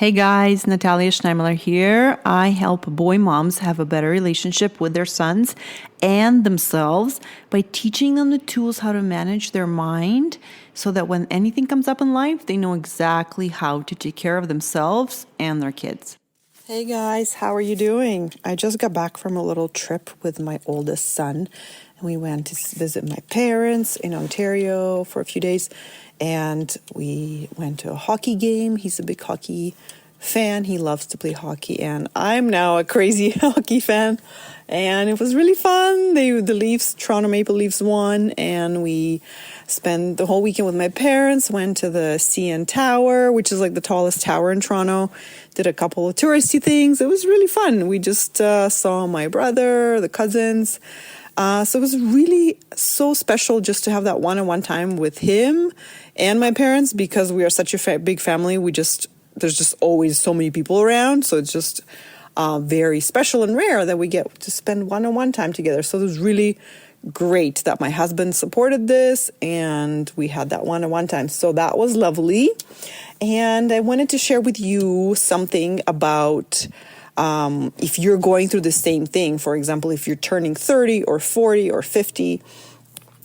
Hey guys, Natalia Schneimler here. I help boy moms have a better relationship with their sons and themselves by teaching them the tools how to manage their mind so that when anything comes up in life, they know exactly how to take care of themselves and their kids. Hey guys, how are you doing? I just got back from a little trip with my oldest son, and we went to visit my parents in Ontario for a few days, and we went to a hockey game. He's a big hockey fan. He loves to play hockey, and I'm now a crazy hockey fan, and it was really fun. The Leafs, Toronto Maple Leafs won, and we spent the whole weekend with my parents, went to the CN Tower, which is like the tallest tower in Toronto, did a couple of touristy things. It was really fun. We just saw my brother, the cousins. So it was really so special just to have that one-on-one time with him and my parents, because we are such a big family. There's just always so many people around. So it's just very special and rare that we get to spend one-on-one time together. So it was really great that my husband supported this and we had that one-on-one time. So that was lovely. And I wanted to share with you something about if you're going through the same thing. For example, if you're turning 30 or 40 or 50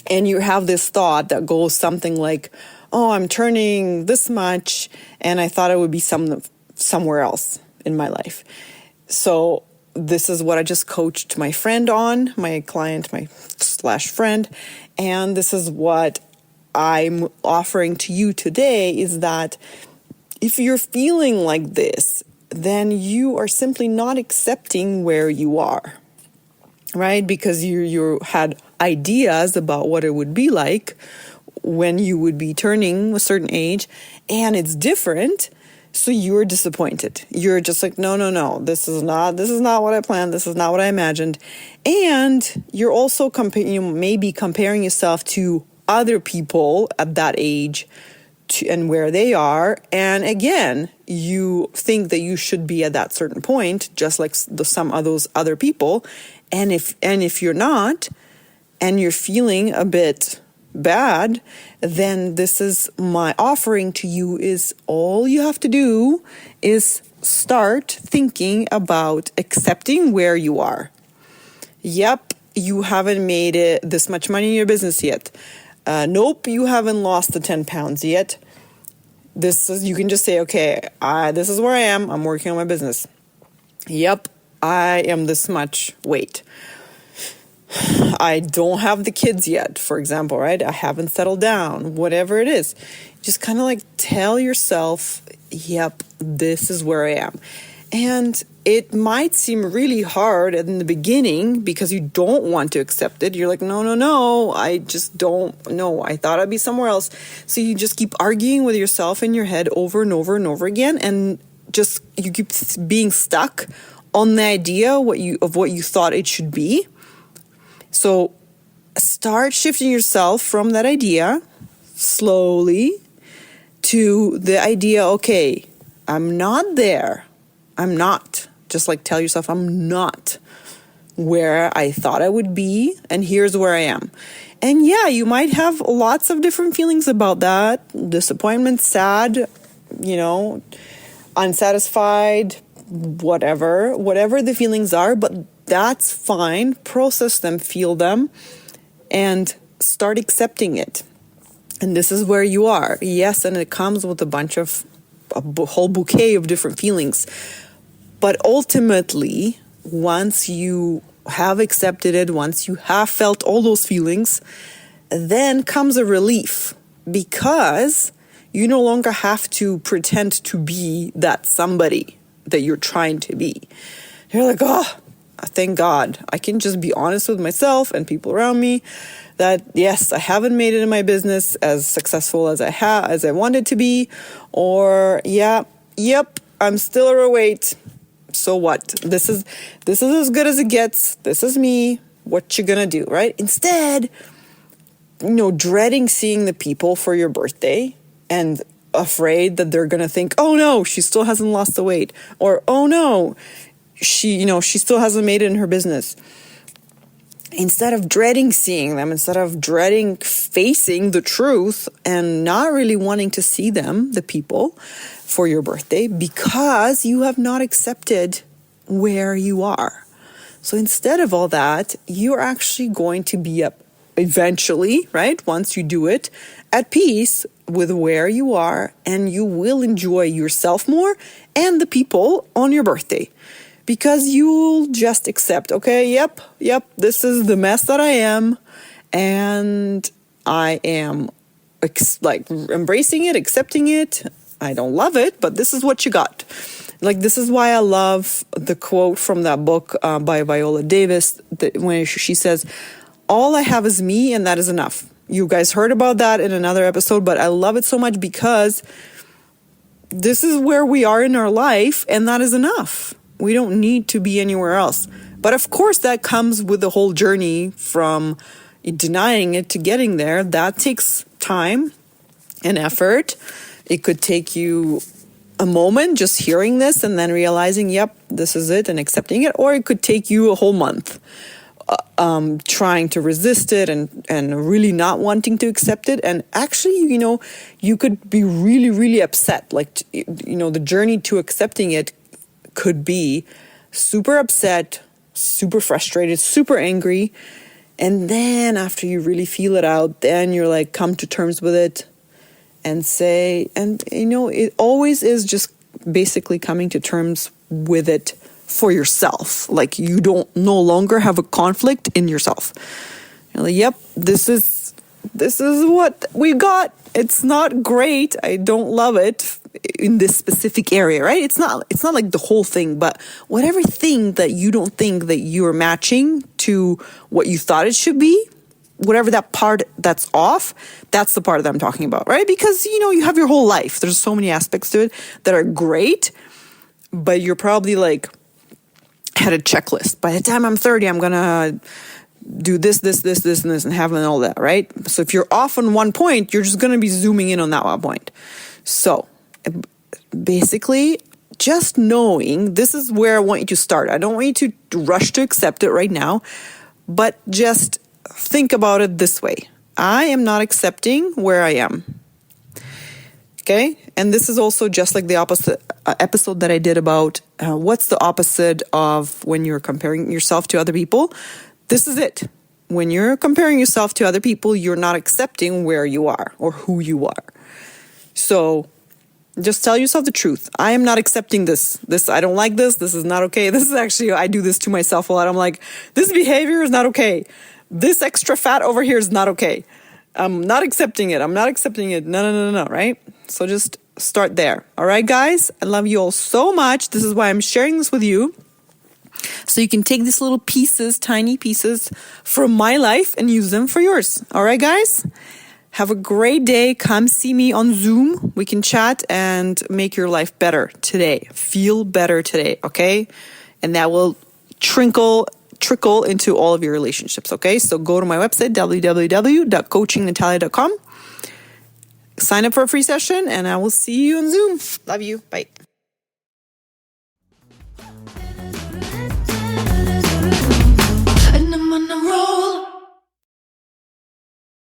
and you have this thought that goes something like, oh, I'm turning this much and I thought I would be somewhere else in my life. So this is what I just coached my friend on, my client, my /friend. And this is what I'm offering to you today, is that if you're feeling like this, then you are simply not accepting where you are, right? Because you had ideas about what it would be like when you would be turning a certain age, and it's different. So you're disappointed. You're just like, no, this is not what I planned. This is not what I imagined. And you're also maybe comparing yourself to other people at that age and where they are. And again, you think that you should be at that certain point, just like some of those other people. And if you're not, and you're feeling a bit bad, then this is my offering to you, is all you have to do is start thinking about accepting where you are. Yep, you haven't made it this much money in your business yet. Nope, you haven't lost the 10 pounds yet. You can just say, okay, this is where I am. I'm working on my business. Yep, I am this much weight. I don't have the kids yet, for example, right? I haven't settled down, whatever it is. Just kind of like tell yourself, yep, this is where I am. And it might seem really hard in the beginning because you don't want to accept it. You're like, no, I just don't know. I thought I'd be somewhere else. So you just keep arguing with yourself in your head over and over and over again. And just you keep being stuck on the idea of what you thought it should be. So start shifting yourself from that idea slowly to the idea, okay, I'm not there. I'm not. Just like tell yourself, I'm not where I thought I would be, and here's where I am. And yeah, you might have lots of different feelings about that. Disappointment, sad, unsatisfied, whatever the feelings are, but that's fine. Process them, feel them, and start accepting it. And this is where you are. Yes, and it comes with a whole bouquet of different feelings. But ultimately, once you have accepted it, once you have felt all those feelings, then comes a relief, because you no longer have to pretend to be that somebody that you're trying to be. You're like, oh, thank God, I can just be honest with myself and people around me that, yes, I haven't made it in my business as successful as I wanted to be, or yep, I'm still overweight. So what? This is as good as it gets. This is me. What you gonna do, right? Instead, dreading seeing the people for your birthday and afraid that they're gonna think, oh no, she still hasn't lost the weight, or oh no, she still hasn't made it in her business. Instead of dreading seeing them, instead of dreading facing the truth and not really wanting to see them, the people, for your birthday because you have not accepted where you are. So instead of all that, you're actually going to be up eventually, right? Once you do it, at peace with where you are, and you will enjoy yourself more and the people on your birthday because you'll just accept, okay, yep, this is the mess that I am, and I am embracing it, accepting it. I don't love it, but this is what you got. Like, this is why I love the quote from that book by Viola Davis, when she says, all I have is me, and that is enough. You guys heard about that in another episode, but I love it so much because this is where we are in our life, and that is enough. We don't need to be anywhere else. But of course, that comes with the whole journey from denying it to getting there. That takes time and effort. It could take you a moment just hearing this and then realizing, yep, this is it, and accepting it. Or it could take you a whole month trying to resist it and really not wanting to accept it. And actually, you could be really, really upset. Like, the journey to accepting it could be super upset, super frustrated, super angry. And then after you really feel it out, then you're like, come to terms with it and say, and it always is just basically coming to terms with it for yourself. Like, you don't no longer have a conflict in yourself. You're like, yep, this is what we got. It's not great. I don't love it in this specific area, right? It's not like the whole thing, but whatever thing that you don't think that you're matching to what you thought it should be, whatever that part that's off, that's the part that I'm talking about, right? Because, you have your whole life. There's so many aspects to it that are great, but you're probably like, had a checklist. By the time I'm 30, I'm going to do this, and this, and having all that, right? So if you're off on one point, you're just going to be zooming in on that one point. So basically, just knowing this is where I want you to start. I don't want you to rush to accept it right now, but just think about it this way. I am not accepting where I am. Okay? And this is also just like the opposite episode that I did about what's the opposite of when you're comparing yourself to other people. This is it. When you're comparing yourself to other people, you're not accepting where you are or who you are. So just tell yourself the truth. I am not accepting this. I don't like this. This is not okay. This is actually, I do this to myself a lot. I'm like, this behavior is not okay. This extra fat over here is not okay. I'm not accepting it. I'm not accepting it. No, right? So just start there. All right, guys? I love you all so much. This is why I'm sharing this with you. So you can take these little pieces, tiny pieces from my life and use them for yours. All right, guys? Have a great day. Come see me on Zoom. We can chat and make your life better today. Feel better today, okay? And that will trickle into all of your relationships, okay? So go to my website, www.coachingnatalia.com. Sign up for a free session, and I will see you on Zoom. Love you. Bye. And I'm on a roll.